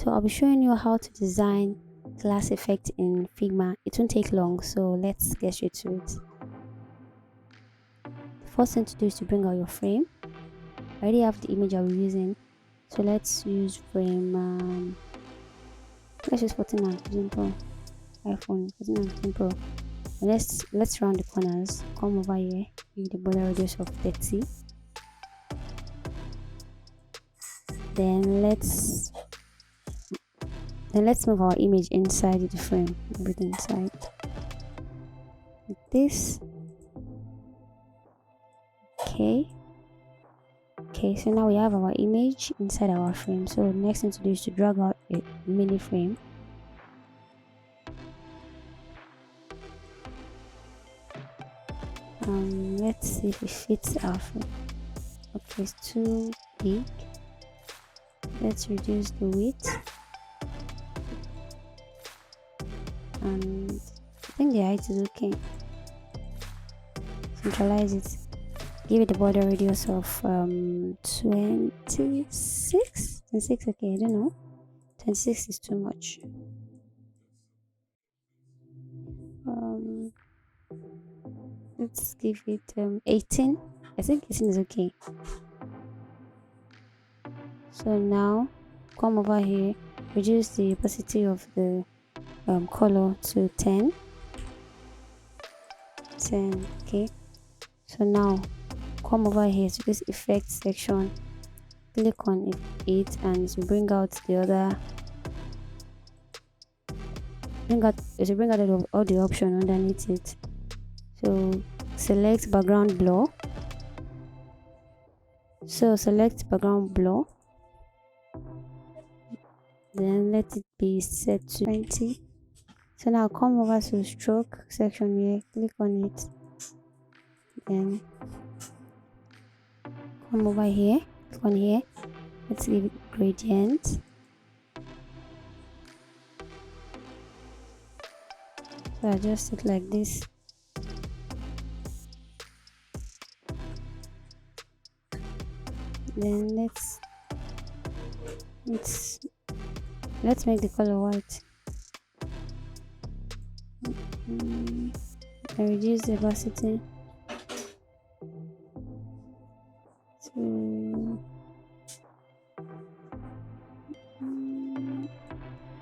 So I'll be showing you how to design glass effect in Figma. It won't take long, so let's get straight to it. The first thing to do is to bring out your frame. I already have the image I'll be using, so let's use frame let's use 14 and 15 Pro, iPhone 14 and 15 Pro. And let's round the corners. Come over here, give the border radius of 30. Then let's move our image inside the frame, everything inside like this. Okay, so now we have our image inside our frame. So the next thing to do is to drag out a mini frame. Let's see if it fits our frame. Okay, it's too big. Let's reduce the width, and I think the height is okay. Centralize it. Give it a border radius of 26. 26, okay, I don't know. 26 is too much. Let's give it 18. I think 18 is okay. So now come over here, reduce the opacity of the color to 10. Okay. So now come over here to this effect section, click on it, and to bring out the other, bring out all the options underneath it. So select background blur. Then let it be set to 20. So now come over to stroke section here, click on it, then come over here, click on here, let's give it gradient. So adjust it like this. Then let's make the color white. And reduce the opacity to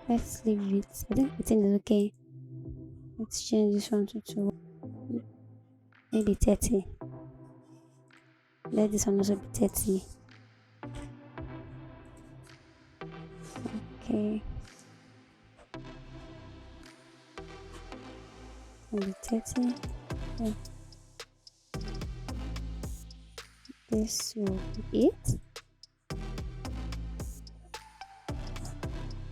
let's leave it. I think it's okay. Let's change this one to maybe 30. Let this one also be 30. Okay. Maybe 30. Yeah. This will be it.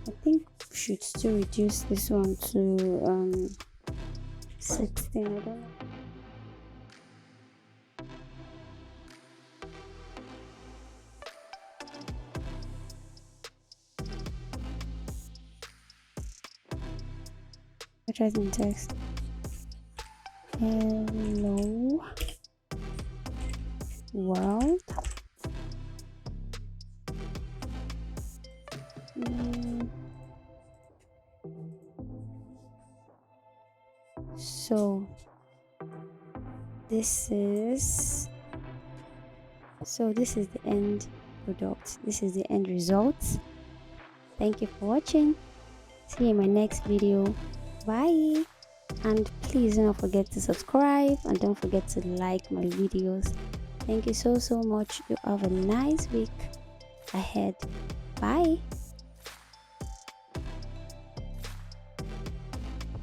I think we should still reduce this one to 16. I don't know. Writing text. Hello world. So this is the end product. This is the end result. Thank you for watching. See you in my next video. Bye. And please do not forget to subscribe, and don't forget to like my videos. Thank you so much. You have a nice week ahead. Bye.